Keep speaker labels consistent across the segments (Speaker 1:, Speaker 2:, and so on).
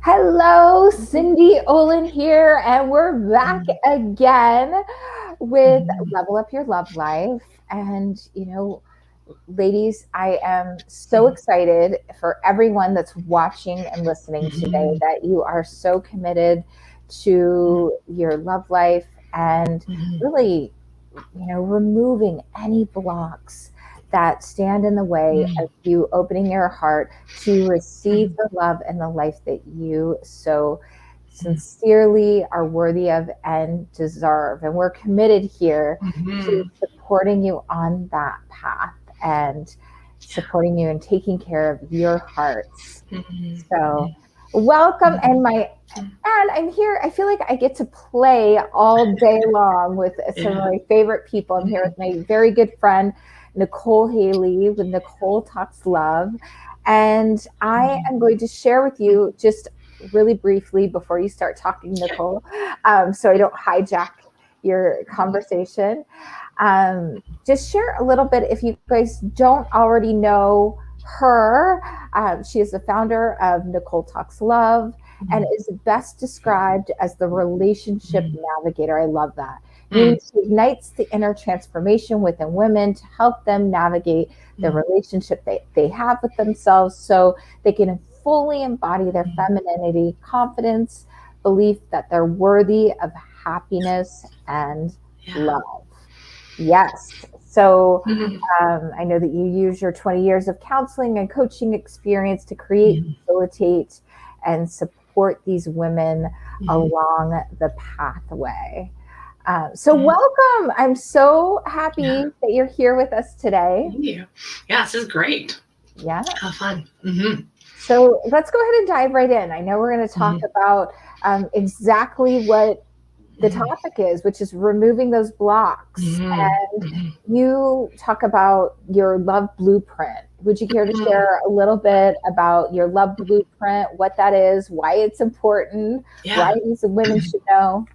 Speaker 1: Hello, Cindy Olin here, and we're back again with Level Up Your Love Life. And, ladies, I am so excited for everyone that's watching and listening today that you are so committed to your love life and really, removing any blocks that stand in the way of you opening your heart to receive the love and the life that you so sincerely are worthy of and deserve. And we're committed here to supporting you on that path and supporting you and taking care of your hearts. So welcome. And I'm here. I feel like I get to play all day long with some of my favorite people. I'm here with my very good friend, Nicole Hayley, with Nicole Talks Love. And I am going to share with you just really briefly before you start talking, Nicole, so I don't hijack your conversation. Just share a little bit, if you guys don't already know her. She is the founder of Nicole Talks Love and is best described as the relationship navigator. I love that. Meaning she ignites the inner transformation within women to help them navigate the relationship they have with themselves so they can fully embody their femininity, confidence, belief that they're worthy of happiness and love. Yes. So I know that you use your 20 years of counseling and coaching experience to create, facilitate, and support these women along the pathway. So welcome. I'm so happy that you're here with us today.
Speaker 2: Thank you. Yeah, this is great.
Speaker 1: Yeah.
Speaker 2: How fun.
Speaker 1: So let's go ahead and dive right in. I know we're going to talk about exactly what the topic is, which is removing those blocks. And you talk about your love blueprint. Would you care to share a little bit about your love blueprint, what that is, why it's important, why these women should know?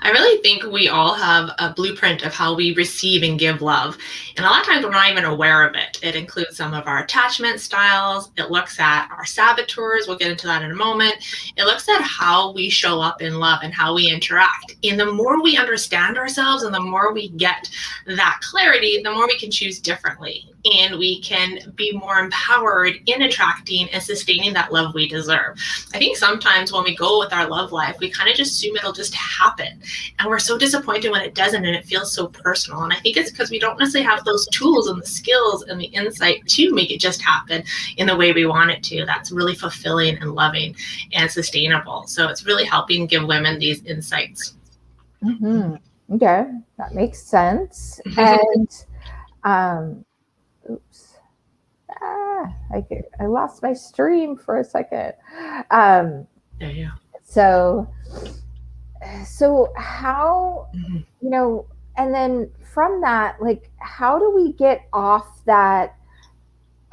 Speaker 2: I really think we all have a blueprint of how we receive and give love. And a lot of times we're not even aware of it. It includes some of our attachment styles. It looks at our saboteurs. We'll get into that in a moment. It looks at how we show up in love and how we interact. And the more we understand ourselves and the more we get that clarity, the more we can choose differently. And we can be more empowered in attracting and sustaining that love we deserve. I think sometimes when we go with our love life, we kind of just assume it'll just happen. And we're so disappointed when it doesn't and it feels so personal. And I think it's because we don't necessarily have those tools and the skills and the insight to make it just happen in the way we want it to. That's really fulfilling and loving and sustainable. So it's really helping give women these insights.
Speaker 1: Okay, that makes sense. And oops. I lost my stream for a second.
Speaker 2: There you
Speaker 1: So
Speaker 2: go.
Speaker 1: how, and then from that, like, how do we get off that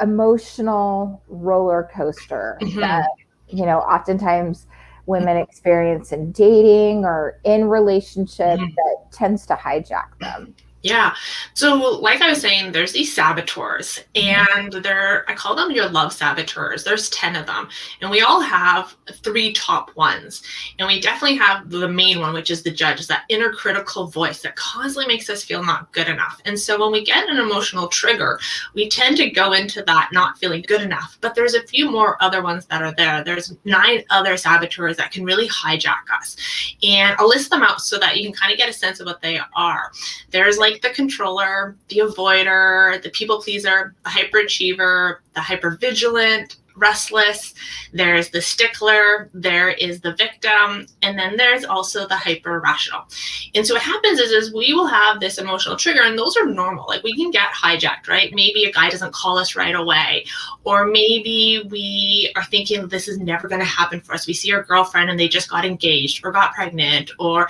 Speaker 1: emotional roller coaster that, oftentimes women experience in dating or in relationship that tends to hijack them?
Speaker 2: Yeah. So like I was saying, there's these saboteurs and I call them your love saboteurs. There's 10 of them and we all have 3 top ones. And we definitely have the main one, which is the judge, that inner critical voice that constantly makes us feel not good enough. And so when we get an emotional trigger, we tend to go into that not feeling good enough. But there's a few more other ones that are there. There's 9 other saboteurs that can really hijack us. And I'll list them out so that you can kind of get a sense of what they are. There's like the controller, the avoider, the people pleaser, the hyperachiever, the hypervigilant, restless, there's the stickler, there is the victim, and then there's also the hyper rational. And so what happens is we will have this emotional trigger, and those are normal. Like, we can get hijacked, right? Maybe a guy doesn't call us right away, or maybe we are thinking this is never going to happen for us. We see our girlfriend and they just got engaged or got pregnant or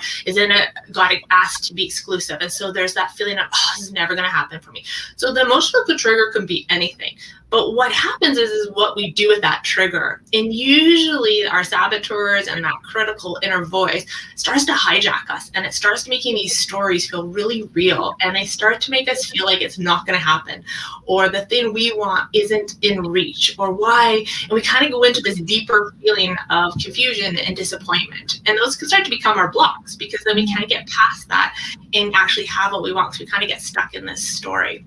Speaker 2: got asked to be exclusive. And so there's that feeling of, this is never going to happen for me. So the emotional trigger can be anything. But what happens is what we do with that trigger. And usually our saboteurs and that critical inner voice starts to hijack us, and it starts making these stories feel really real, and they start to make us feel like it's not going to happen, or the thing we want isn't in reach, or why. And we kind of go into this deeper feeling of confusion and disappointment. And those can start to become our blocks, because then we can't get past that and actually have what we want, because we kind of get stuck in this story.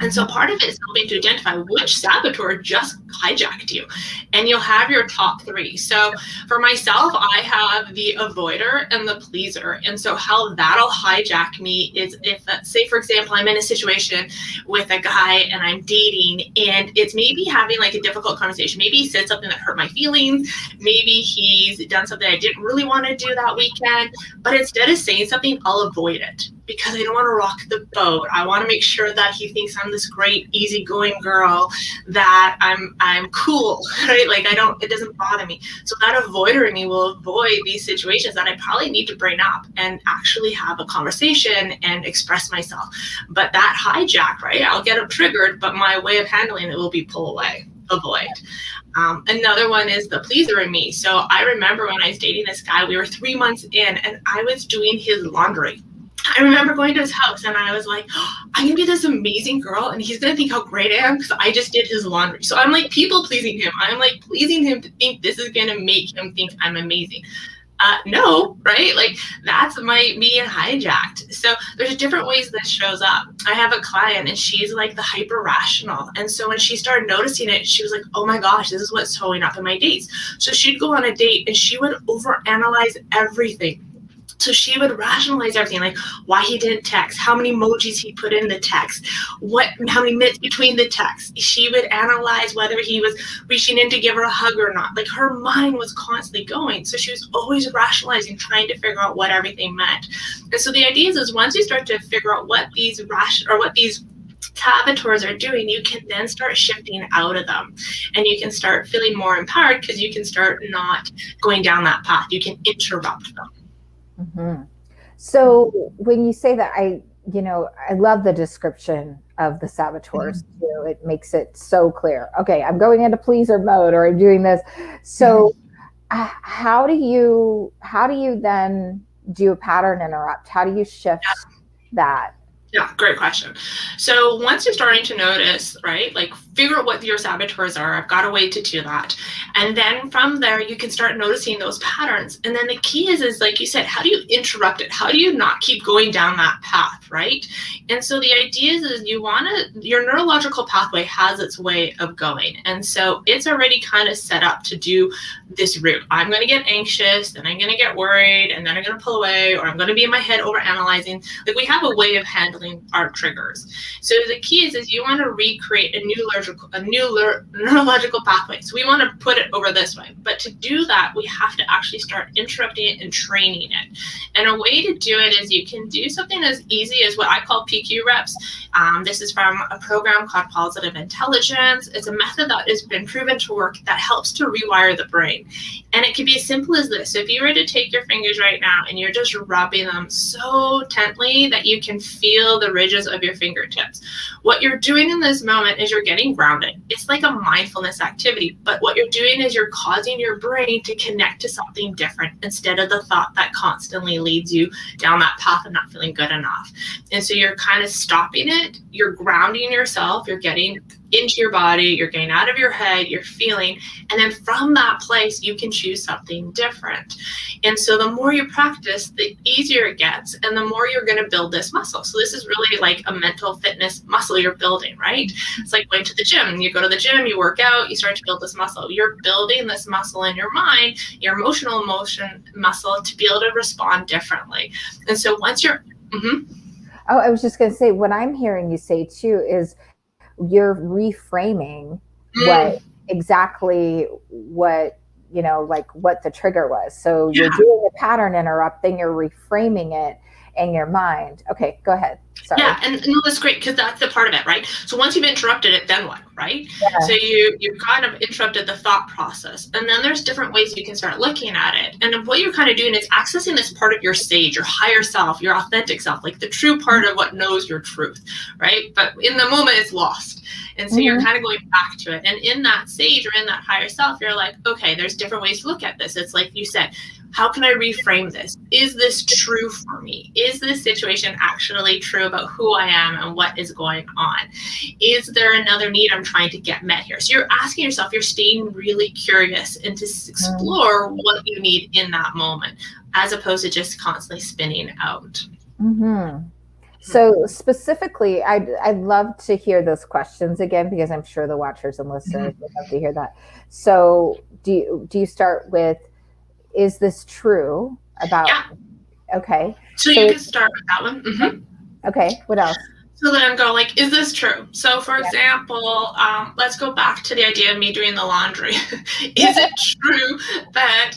Speaker 2: And so part of it is helping to identify which saboteur just hijacked you. And you'll have your top three. So for myself, I have the avoider and the pleaser. And so how that'll hijack me is if, say, for example, I'm in a situation with a guy and I'm dating, and it's maybe having like a difficult conversation. Maybe he said something that hurt my feelings. Maybe he's done something I didn't really want to do that weekend. But instead of saying something, I'll avoid it, because I don't want to rock the boat. I want to make sure that he thinks I'm this great, easygoing girl, that I'm cool, right? Like it doesn't bother me. So that avoider in me will avoid these situations that I probably need to bring up and actually have a conversation and express myself. But that hijack, right? I'll get triggered, but my way of handling it will be pull away, avoid. Another one is the pleaser in me. So I remember when I was dating this guy, we were 3 months in, and I was doing his laundry. I remember going to his house and I was like, oh, I'm gonna be this amazing girl and he's gonna think how great I am because I just did his laundry. So I'm like people pleasing him. I'm like pleasing him to think this is gonna make him think I'm amazing. No, right? Like that's me being hijacked. So there's different ways this shows up. I have a client and she's like the hyper rational. And so when she started noticing it, she was like, oh my gosh, this is what's showing up in my dates. So she'd go on a date and she would overanalyze everything. So she would rationalize everything, like why he didn't text, how many emojis he put in the text, how many minutes between the texts. She would analyze whether he was reaching in to give her a hug or not. Like her mind was constantly going. So she was always rationalizing, trying to figure out what everything meant. And so the idea is once you start to figure out what these saboteurs are doing, you can then start shifting out of them, and you can start feeling more empowered because you can start not going down that path. You can interrupt them.
Speaker 1: Mm-hmm. So when you say that, I love the description of the saboteurs too. It makes it so clear. Okay, I'm going into pleaser mode, or I'm doing this. So how do you then do a pattern interrupt? How do you shift that?
Speaker 2: Yeah, great question. So once you're starting to notice, right, like figure out what your saboteurs are. I've got a way to do that. And then from there, you can start noticing those patterns. And then the key is like you said, how do you interrupt it? How do you not keep going down that path, right? And so the idea is your neurological pathway has its way of going. And so it's already kind of set up to do this route. I'm going to get anxious, then I'm going to get worried, and then I'm going to pull away, or I'm going to be in my head over analyzing. Like we have a way of handling our triggers. So the key is you want to recreate a new neurological pathway. So we want to put it over this way. But to do that, we have to actually start interrupting it and training it. And a way to do it is you can do something as easy as what I call PQ reps. This is from a program called Positive Intelligence. It's a method that has been proven to work that helps to rewire the brain. And it can be as simple as this. So if you were to take your fingers right now and you're just rubbing them so gently that you can feel the ridges of your fingertips. What you're doing in this moment is you're getting grounded. It's like a mindfulness activity, but what you're doing is you're causing your brain to connect to something different instead of the thought that constantly leads you down that path of not feeling good enough. And so you're kind of stopping it, you're grounding yourself, you're getting into your body, you're getting out of your head, you're feeling, and then from that place, you can choose something different. And so the more you practice, the easier it gets, and the more you're going to build this muscle. So this is really like a mental fitness muscle you're building, right? It's like going to the gym. You go to the gym, you work out, you start to build this muscle. You're building this muscle in your mind, your emotional muscle, to be able to respond differently. And so once you're...
Speaker 1: Oh, I was just going to say, what I'm hearing you say too is you're reframing exactly what the trigger was. So you're doing a pattern interrupt, then you're reframing it, in your mind. Okay, go ahead. Sorry.
Speaker 2: Yeah, and no, that's great, because that's the part of it, right? So once you've interrupted it, then what, right?
Speaker 1: Yeah.
Speaker 2: So you kind of interrupted the thought process, and then there's different ways you can start looking at it. And what you're kind of doing is accessing this part of your sage, your higher self, your authentic self, like the true part of what knows your truth, right? But in the moment, it's lost. And so you're kind of going back to it. And in that sage or in that higher self, you're like, okay, there's different ways to look at this. It's like you said, how can I reframe this? Is this true for me? Is this situation actually true about who I am and what is going on? Is there another need I'm trying to get met here? So you're asking yourself, you're staying really curious and to explore what you need in that moment, as opposed to just constantly spinning out.
Speaker 1: So specifically, I'd love to hear those questions again, because I'm sure the watchers and listeners would love to hear that. So do you start with, is this true about?
Speaker 2: Yeah.
Speaker 1: Okay.
Speaker 2: So you can start with that one.
Speaker 1: Okay. What else?
Speaker 2: So then go like, is this true? So for example, let's go back to the idea of me doing the laundry. Is it true that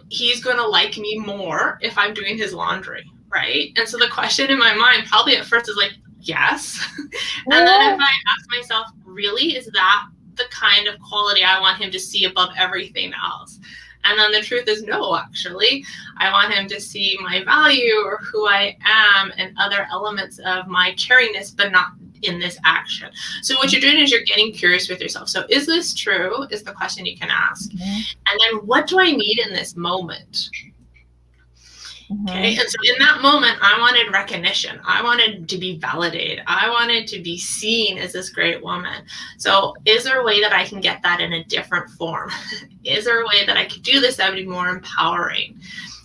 Speaker 2: he's going to like me more if I'm doing his laundry? Right? And so the question in my mind probably at first is like, yes. And then if I ask myself, really, is that the kind of quality I want him to see above everything else? And then the truth is no, actually. I want him to see my value or who I am and other elements of my caringness, but not in this action. So what you're doing is you're getting curious with yourself. So is this true is the question you can ask. And then what do I need in this moment? Okay, and so in that moment, I wanted recognition. I wanted to be validated. I wanted to be seen as this great woman. So is there a way that I can get that in a different form? Is there a way that I could do this that would be more empowering?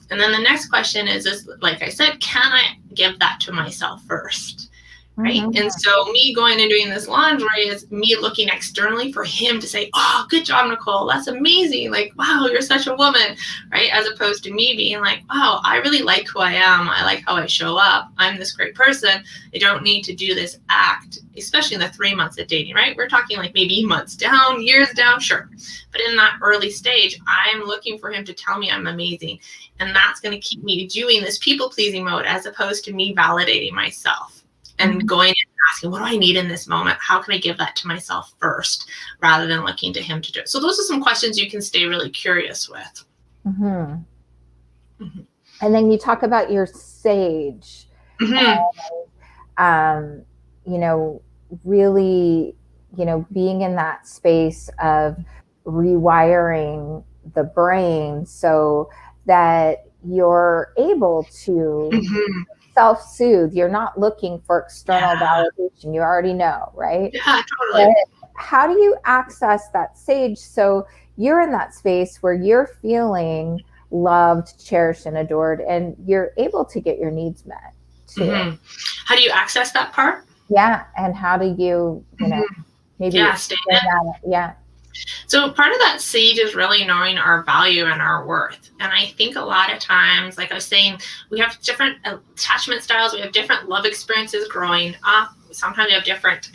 Speaker 2: And then the next question is like I said, can I give that to myself first? Right. And so me going and doing this laundry is me looking externally for him to say, oh, good job, Nicole. That's amazing. Like, wow, you're such a woman. Right. As opposed to me being like, wow, I really like who I am. I like how I show up. I'm this great person. I don't need to do this act, especially in the 3 months of dating. Right. We're talking like maybe months down, years down. Sure. But in that early stage, I'm looking for him to tell me I'm amazing. And that's going to keep me doing this people pleasing mode as opposed to me validating myself. And going and asking, what do I need in this moment? How can I give that to myself first rather than looking to him to do it? So those are some questions you can stay really curious with.
Speaker 1: And then you talk about your sage. And, you know, really, you know, being in that space of rewiring the brain so that you're able to self-soothe. You're not looking for external validation. You already know, right?
Speaker 2: Yeah, totally.
Speaker 1: But how do you access that sage so you're in that space where you're feeling loved, cherished, and adored, and you're able to get your needs met too?
Speaker 2: How do you access that part?
Speaker 1: Yeah, and how do you, you know, maybe
Speaker 2: stay in it. So part of that sage is really knowing our value and our worth. And I think a lot of times, like I was saying, we have different attachment styles. We have different love experiences growing up. Sometimes we have different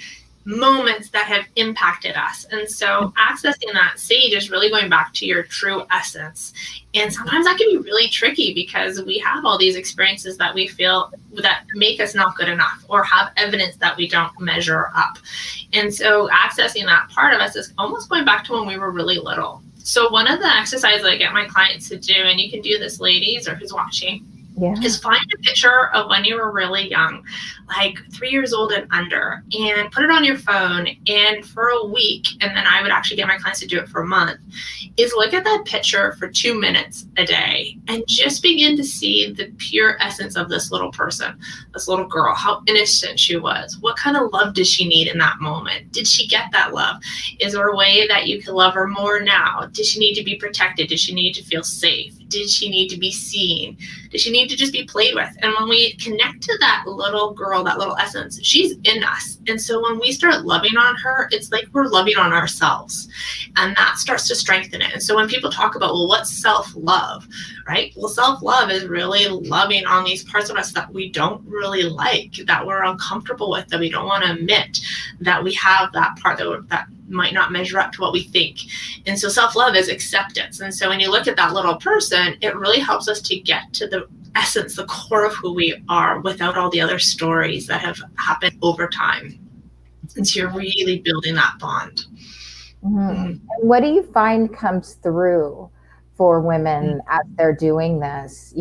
Speaker 2: moments that have impacted us. And so accessing that sage is really going back to your true essence. And sometimes that can be really tricky because we have all these experiences that we feel that make us not good enough or have evidence that we don't measure up. And so accessing that part of us is almost going back to when we were really little. So one of the exercises I get my clients to do, and you can do this, ladies, or who's watching, is find a picture of when you were really young, like 3 years old and under, and put it on your phone. And for a week, and then I would actually get my clients to do it for a month, is look at that picture for 2 minutes a day and just begin to see the pure essence of this little person, this little girl, how innocent she was. What kind of love did she need in that moment? Did she get that love? Is there a way that you can love her more now? Did she need to be protected? Did she need to feel safe? Did she need to be seen? Did she need to just be played with? And when we connect to that little girl, that little essence, she's in us. And so when we start loving on her, it's like we're loving on ourselves. And that starts to strengthen it. And so when people talk about, well, what's self-love, right? Well, self-love is really loving on these parts of us that we don't really like, that we're uncomfortable with, that we don't want to admit, that we have that part that might not measure up to what we think. And so self-love is acceptance. And so when you look at that little person, it really helps us to get to the essence, the core of who we are, without all the other stories that have happened over time. And so you're really building that bond.
Speaker 1: And what do you find comes through for women as they're doing this,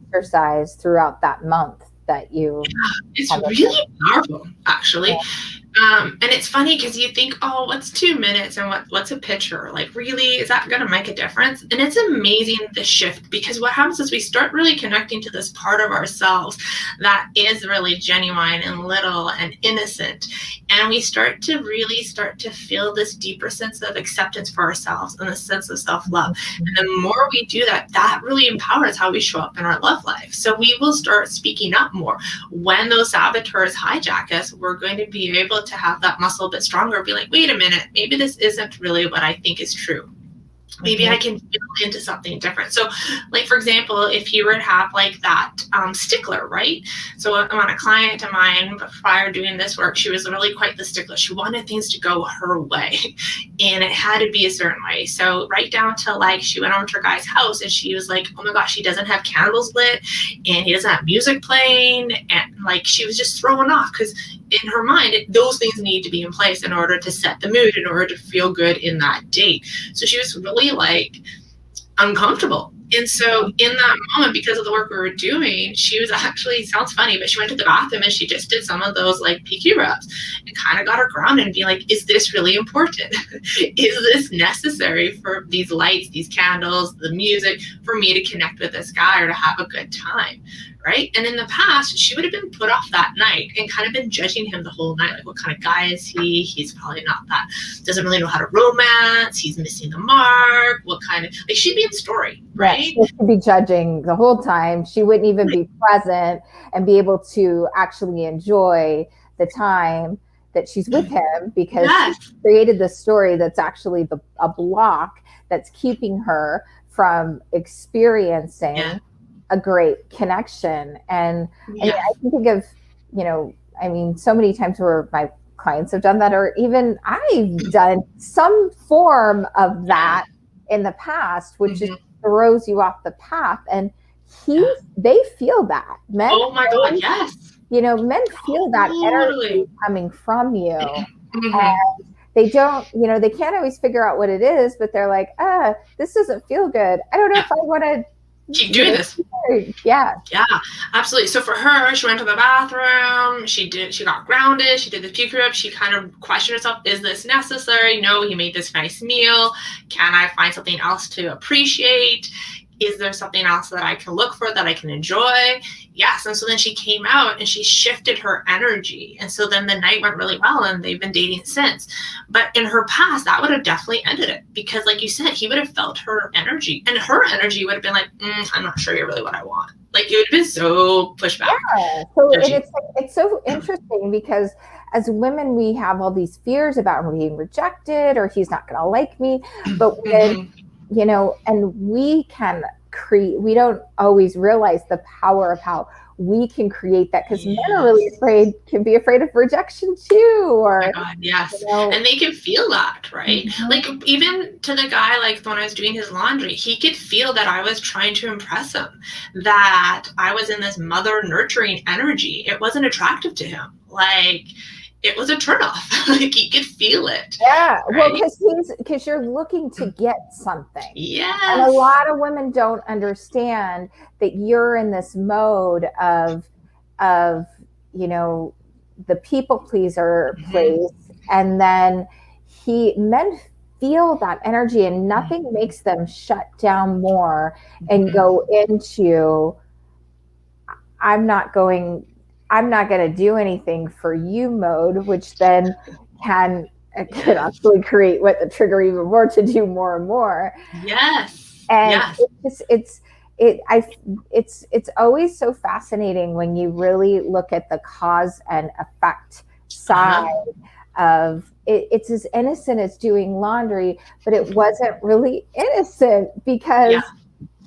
Speaker 1: exercise throughout that month that you?
Speaker 2: It's really powerful, actually.
Speaker 1: Yeah.
Speaker 2: And it's funny because you think, oh, what's 2 minutes and what's a picture? Like, really, is that going to make a difference? And it's amazing, the shift, because what happens is we start really connecting to this part of ourselves that is really genuine and little and innocent. And we start to feel this deeper sense of acceptance for ourselves and a sense of self-love. And the more we do that, that really empowers how we show up in our love life. So we will start speaking up more. When those saboteurs hijack us, we're going to be able to have that muscle a bit stronger, be like, wait a minute, maybe this isn't really what I think is true. Maybe I can build into something different. So, like, for example, if you were to have like that stickler, right? So on a client of mine, prior doing this work, she was really quite the stickler. She wanted things to go her way, and it had to be a certain way. So right down to, like, she went over to her guy's house and she was like, oh my gosh, he doesn't have candles lit and he doesn't have music playing. And like, she was just thrown off because in her mind, those things need to be in place in order to set the mood, in order to feel good in that date. So she was really like uncomfortable. And so in that moment, because of the work we were doing, she was actually, sounds funny, but she went to the bathroom and she just did some of those like PQ reps and kind of got her grounded and be like, is this really important? Is this necessary for these lights, these candles, the music, for me to connect with this guy or to have a good time? Right? And in the past, she would have been put off that night and kind of been judging him the whole night. Like, what kind of guy is he? He's probably not that, doesn't really know how to romance. He's missing the mark. What kind of, like, she'd be in story, right?
Speaker 1: She would be judging the whole time. She wouldn't even be present and be able to actually enjoy the time that she's with him, because she created this story that's actually a block that's keeping her from experiencing a great connection. And I can think of, so many times where my clients have done that, or even I've done some form of that in the past, which just throws you off the path. And they feel that. Men,
Speaker 2: oh my God, yes.
Speaker 1: Men feel that energy coming from you. And they don't, they can't always figure out what it is, but they're like, this doesn't feel good. I don't know if I want to
Speaker 2: keep doing this.
Speaker 1: Yeah,
Speaker 2: absolutely. So for her, she went to the bathroom, she got grounded, she did the puke rip, she kind of questioned herself, is this necessary? No, he made this nice meal. Can I find something else to appreciate? Is there something else that I can look for, that I can enjoy? Yes. And so then she came out and she shifted her energy. And so then the night went really well and they've been dating since. But in her past, that would have definitely ended it, because like you said, he would have felt her energy, and her energy would have been like, I'm not sure you're really what I want. Like, it would have been so pushed back.
Speaker 1: Yeah. So it's so interesting, because as women, we have all these fears about being rejected, or he's not going to like me. But when and we can create, we don't always realize the power of how we can create that, because men are really can be afraid of rejection too. Or,
Speaker 2: oh my God, yes. And they can feel that, right? Like, even to the guy, like when I was doing his laundry, he could feel that I was trying to impress him, that I was in this mother nurturing energy. It wasn't attractive to him. Like, it was a turnoff. Like, he could feel it.
Speaker 1: Yeah. Right? Well, because you're looking to get something.
Speaker 2: Yes.
Speaker 1: And a lot of women don't understand that you're in this mode of the people pleaser place. And then men feel that energy, and nothing makes them shut down more and go into, I'm not going to do anything for you mode, which then can actually create the trigger even more to do more and more.
Speaker 2: Yes.
Speaker 1: And it's always so fascinating when you really look at the cause and effect side of it. It's as innocent as doing laundry, but it wasn't really innocent, because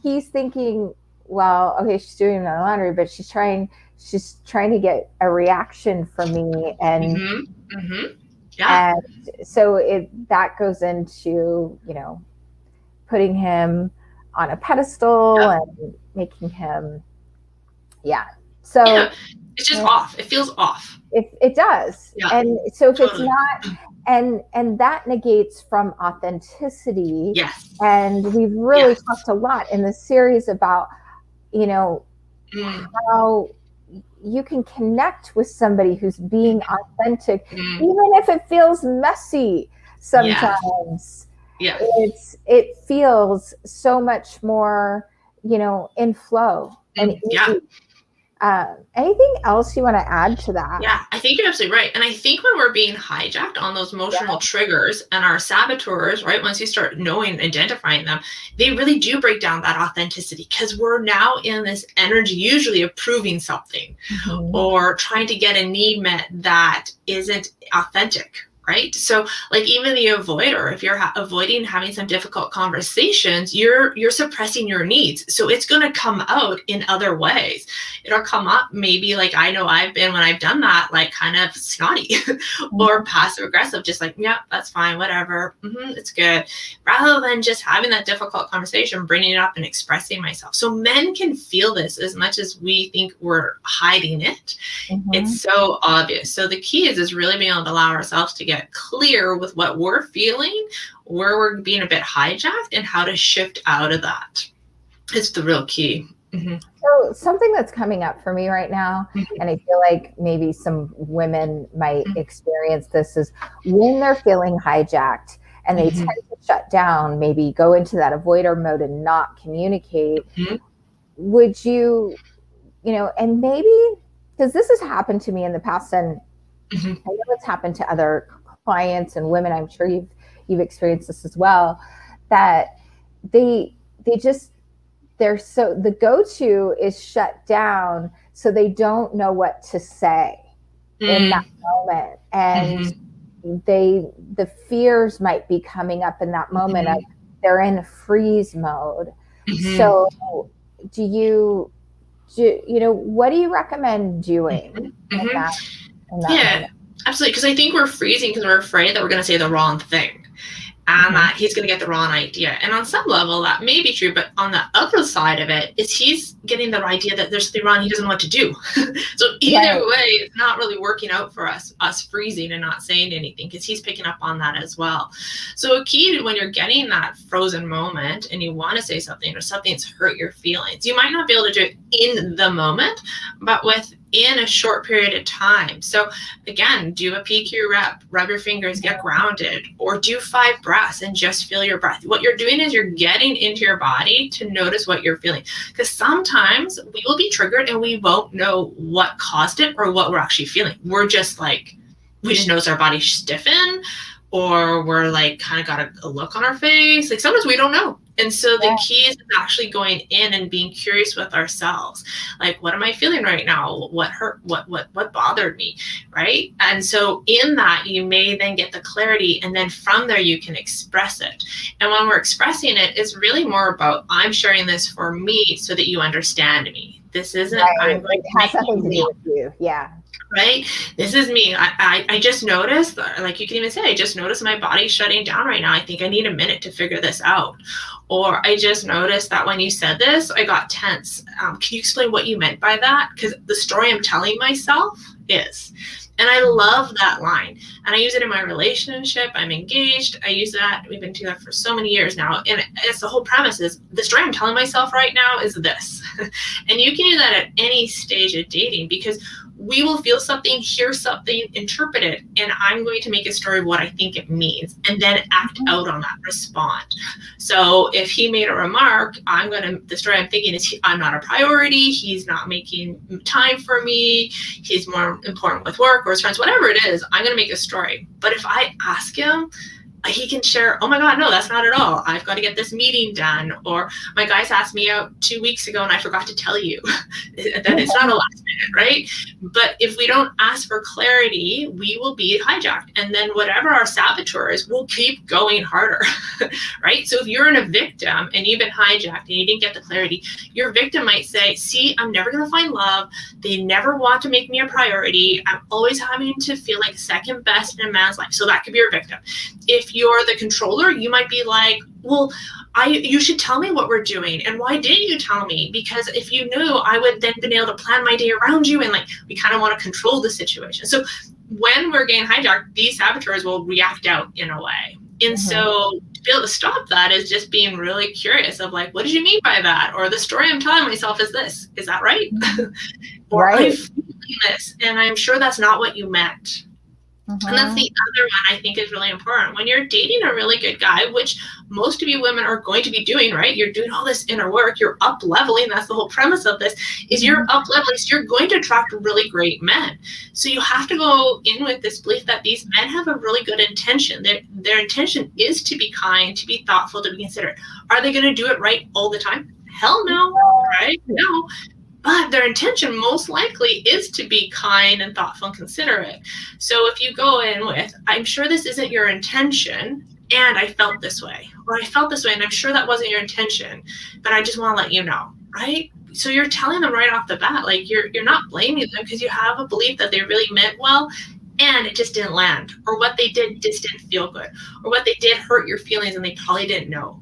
Speaker 1: he's thinking, well, okay, she's doing my laundry, but she's trying to get a reaction from me. And and so that goes into putting him on a pedestal and making him Yeah. So
Speaker 2: yeah, it's just off. It feels off.
Speaker 1: it does.
Speaker 2: Yeah,
Speaker 1: And so if
Speaker 2: totally.
Speaker 1: it's not, and that negates from authenticity.
Speaker 2: Yes.
Speaker 1: And we've really
Speaker 2: Yes.
Speaker 1: talked a lot in this series about, you know,
Speaker 2: Mm,
Speaker 1: how you can connect with somebody who's being authentic,
Speaker 2: mm,
Speaker 1: even if it feels messy
Speaker 2: yes.
Speaker 1: sometimes.
Speaker 2: Yes.
Speaker 1: It feels so much more, in flow and
Speaker 2: Yeah.
Speaker 1: easy. Anything else you want to add to that?
Speaker 2: Yeah, I think you're absolutely right. And I think when we're being hijacked on those emotional triggers and our saboteurs, right, once you start knowing, identifying them, they really do break down that authenticity because we're now in this energy, usually of proving something or trying to get a need met that isn't authentic. Right. So like even the avoider, if you're avoiding having some difficult conversations, you're suppressing your needs. So it's going to come out in other ways. It'll come up maybe like I know I've been when I've done that, like kind of snotty or passive aggressive, just like, yeah, that's fine, whatever. It's good. Rather than just having that difficult conversation, bringing it up and expressing myself. So men can feel this as much as we think we're hiding it. It's so obvious. So the key is really being able to allow ourselves to get clear with what we're feeling, where we're being a bit hijacked, and how to shift out of that. It's the real key.
Speaker 1: So something that's coming up for me right now, and I feel like maybe some women might experience this, is when they're feeling hijacked and they tend to shut down, maybe go into that avoider mode and not communicate. Would you, and maybe, because this has happened to me in the past, and I know it's happened to other clients and women, I'm sure you've experienced this as well, that they're so, the go-to is shut down, so they don't know what to say in that moment. And the fears might be coming up in that moment of they're in freeze mode. So what do you recommend doing in that moment?
Speaker 2: Absolutely. Because I think we're freezing because we're afraid that we're going to say the wrong thing and that he's going to get the wrong idea. And on some level, that may be true. But on the other side of it is he's getting the idea that there's something wrong. He doesn't know what to do. So either way, it's not really working out for us freezing and not saying anything because he's picking up on that as well. So a key to when you're getting that frozen moment and you want to say something or something's hurt your feelings, you might not be able to do it in the moment, but within a short period of time. So again, do a PQ rep, rub your fingers, get grounded, or do 5 breaths and just feel your breath. What you're doing is you're getting into your body to notice what you're feeling. Because sometimes we will be triggered and we won't know what caused it or what we're actually feeling. We're just like, we just notice our body stiffen, or we're like kind of got a look on our face. Like sometimes we don't know. And so the key is actually going in and being curious with ourselves. Like, what am I feeling right now? What hurt? What bothered me? Right. And so in that, you may then get the clarity. And then from there, you can express it. And when we're expressing it, it's really more about, I'm sharing this for me so that you understand me. This isn't,
Speaker 1: it has nothing to do with you. Yeah.
Speaker 2: Right? This is me. I just noticed, like you can even say, I just noticed my body shutting down right now. I think I need a minute to figure this out. Or I just noticed that when you said this, I got tense. Can you explain what you meant by that? Because the story I'm telling myself is. And I love that line. And I use it in my relationship. I'm engaged. I use that. We've been together for so many years now. And it's the whole premise is the story I'm telling myself right now is this. And you can use that at any stage of dating because we will feel something, hear something, interpret it, and I'm going to make a story of what I think it means and then act out on that, respond. So if he made a remark, the story I'm thinking is I'm not a priority, he's not making time for me, he's more important with work or his friends, whatever it is, I'm going to make a story. But if I ask him, he can share, oh my God, no, that's not at all. I've got to get this meeting done. Or my guys asked me out 2 weeks ago and I forgot to tell you. Then it's not a last minute, right? But if we don't ask for clarity, we will be hijacked. And then whatever our saboteur is, will keep going harder, right? So if you're in a victim and you've been hijacked and you didn't get the clarity, your victim might say, see, I'm never going to find love. They never want to make me a priority. I'm always having to feel like second best in a man's life. So that could be your victim. If you're the controller, you might be like, well, you should tell me what we're doing. And why didn't you tell me? Because if you knew, I would then been able to plan my day around you. And like, we kind of want to control the situation. So when we're getting hijacked, these saboteurs will react out in a way. And so to be able to stop that is just being really curious of like, what did you mean by that? Or the story I'm telling myself is this. Is that right? Or
Speaker 1: Right.
Speaker 2: I'm feeling this, and I'm sure that's not what you meant. And that's the other one I think is really important. When you're dating a really good guy, which most of you women are going to be doing, right? You're doing all this inner work, you're up leveling. That's the whole premise of this, is you're up leveling. So you're going to attract really great men. So you have to go in with this belief that these men have a really good intention. Their intention is to be kind, to be thoughtful, to be considerate. Are they going to do it right all the time? Hell no, right? No. But their intention most likely is to be kind and thoughtful and considerate. So if you go in with, I'm sure this isn't your intention, and I felt this way, or I felt this way, and I'm sure that wasn't your intention, but I just want to let you know, right? So you're telling them right off the bat, like you're not blaming them because you have a belief that they really meant well, and it just didn't land, or what they did just didn't feel good, or what they did hurt your feelings and they probably didn't know.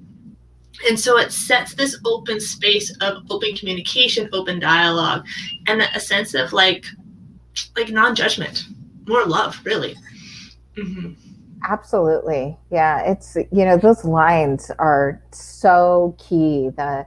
Speaker 2: And so it sets this open space of open communication, open dialogue, and a sense of like non-judgment, more love, really.
Speaker 1: Absolutely. Yeah. It's, those lines are so key. The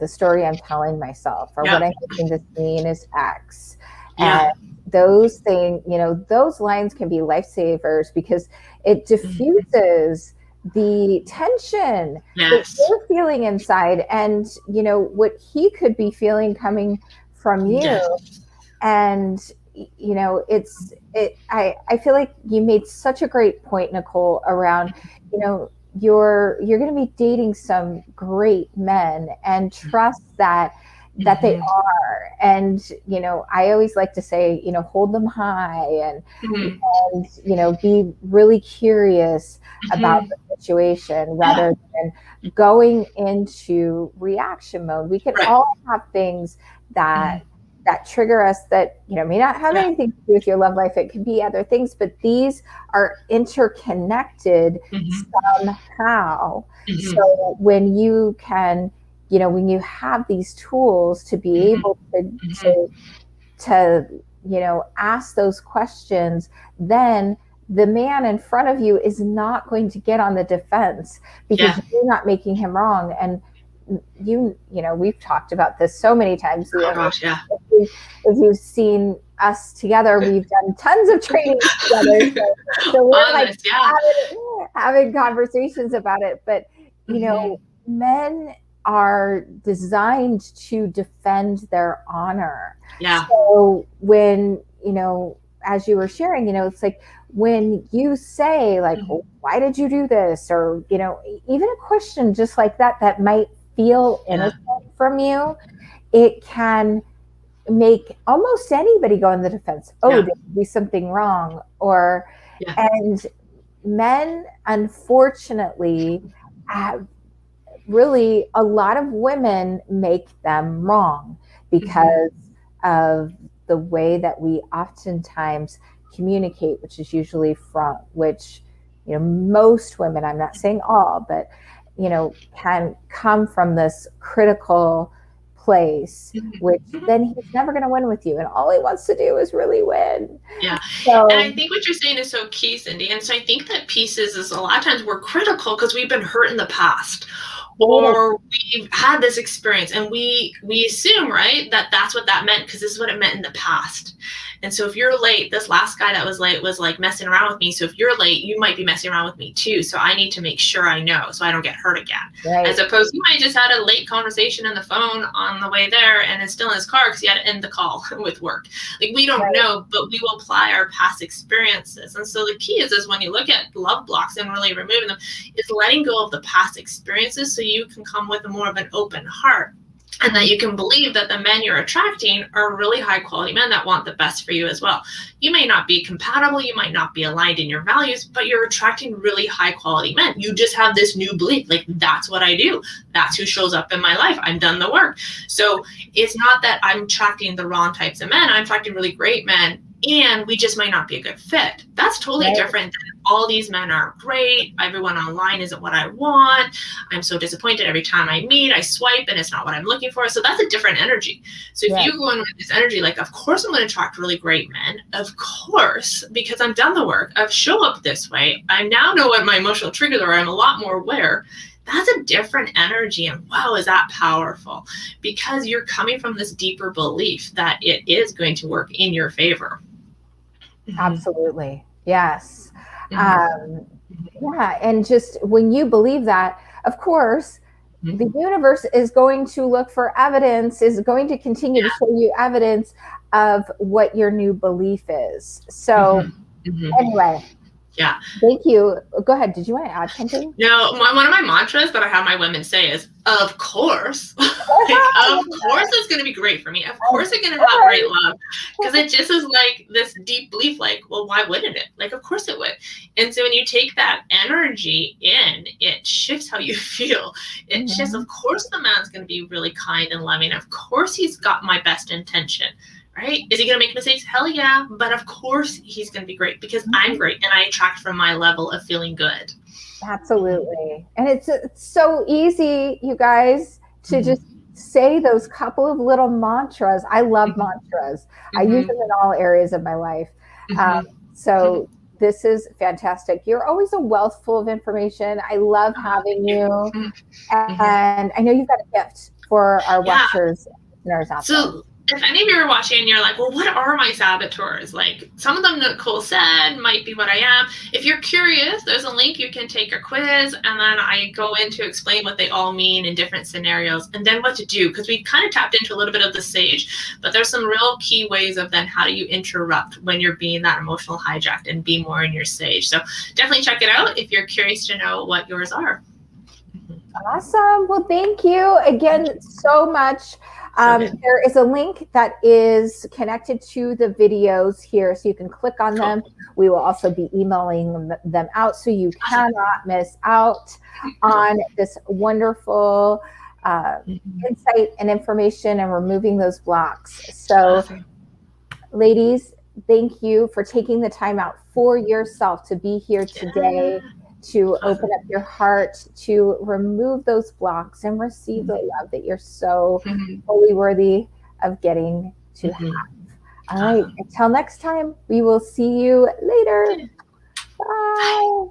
Speaker 1: story I'm telling myself, or what I'm making this mean is X. And those things, those lines can be lifesavers because it diffuses the tension that you're feeling inside, and what he could be feeling coming from you. And I feel like you made such a great point, Nicole, around you're going to be dating some great men, and trust that they are. And I always like to say, hold them high, and be really curious about the situation rather than going into reaction mode. We can all have things that trigger us that may not have anything to do with your love life. It could be other things, but these are interconnected somehow. So when you can, when you have these tools to be able to ask those questions, then the man in front of you is not going to get on the defense because you're not making him wrong. And we've talked about this so many times.
Speaker 2: Oh gosh, yeah.
Speaker 1: If you've seen us together, we've done tons of training together. So we're like having conversations about it. But men are designed to defend their honor.
Speaker 2: Yeah.
Speaker 1: So when as you were sharing, it's like when you say like, oh, why did you do this? Or, even a question just like that might feel innocent from you, it can make almost anybody go on the defense. Oh, did you do something wrong? Or, and men, unfortunately, really a lot of women make them wrong because of the way that we oftentimes communicate, which is usually from most women, I'm not saying all, but can come from this critical place, which then he's never going to win with you, and all he wants to do is really win.
Speaker 2: And I think what you're saying is so key, Cindy. And so I think that pieces is a lot of times we're critical because we've been hurt in the past, or we've had this experience, and we assume, right, that that's what that meant because this is what it meant in the past. And so if you're late, this last guy that was late was like messing around with me. So if you're late, you might be messing around with me too. So I need to make sure I know so I don't get hurt again. As opposed, you might just had a late conversation on the phone on the way there and it's still in his car because he had to end the call with work. Like, we don't know, but we will apply our past experiences. And so the key is when you look at love blocks and really removing them, is letting go of the past experiences so you can come with more of an open heart. And that you can believe that the men you're attracting are really high quality men that want the best for you as well. You may not be compatible, you might not be aligned in your values, but you're attracting really high quality men. You just have this new belief, like, that's what I do. That's who shows up in my life. I've done the work. So it's not that I'm attracting the wrong types of men. I'm attracting really great men and we just might not be a good fit. That's totally different than all these men are great. Everyone online isn't what I want. I'm so disappointed every time I meet. I swipe and it's not what I'm looking for. So that's a different energy. So if you go in with this energy, like, of course I'm going to attract really great men. Of course, because I've done the work. I've shown up this way. I now know what my emotional triggers are. I'm a lot more aware. That's a different energy. And wow, is that powerful? Because you're coming from this deeper belief that it is going to work in your favor.
Speaker 1: Absolutely. Yes. Yeah. And just when you believe that, of course, the universe is going to look for evidence, is going to continue to show you evidence of what your new belief is. So anyway.
Speaker 2: Yeah.
Speaker 1: Thank you. Go ahead. Did you want to add something?
Speaker 2: No, one of my mantras that I have my women say is, of course. Like, of course it's going to be great for me. Of course it's going to have great love. Because it just is like this deep belief, like, well, why wouldn't it? Like, of course it would. And so when you take that energy in, it shifts how you feel. It shifts, of course the man's going to be really kind and loving. Of course he's got my best intention. Right? Is he going to make mistakes? Hell yeah. But of course he's going to be great because I'm great and I attract from my level of feeling good.
Speaker 1: Absolutely. And it's so easy, you guys, to just say those couple of little mantras. I love mantras. I use them in all areas of my life. So this is fantastic. You're always a wealth full of information. I love having you. And I know you've got a gift for our watchers and listeners out there.
Speaker 2: If any of you are watching and you're like, well, what are my saboteurs? Like, some of them Nicole said might be what I am. If you're curious, there's a link. You can take a quiz, and then I go in to explain what they all mean in different scenarios and then what to do, because we kind of tapped into a little bit of the sage, but there's some real key ways of then how do you interrupt when you're being that emotional hijacked and be more in your sage. So definitely check it out if you're curious to know what yours are.
Speaker 1: Awesome. Well, thank you again so much. There is a link that is connected to the videos here, so you can click on them. We will also be emailing them out, so you cannot miss out on this wonderful insight and information and removing those blocks. So, ladies, thank you for taking the time out for yourself to be here today, to open up your heart, to remove those blocks and receive the love that you're so fully worthy of getting to have. All right. Until next time, we will see you later. Bye.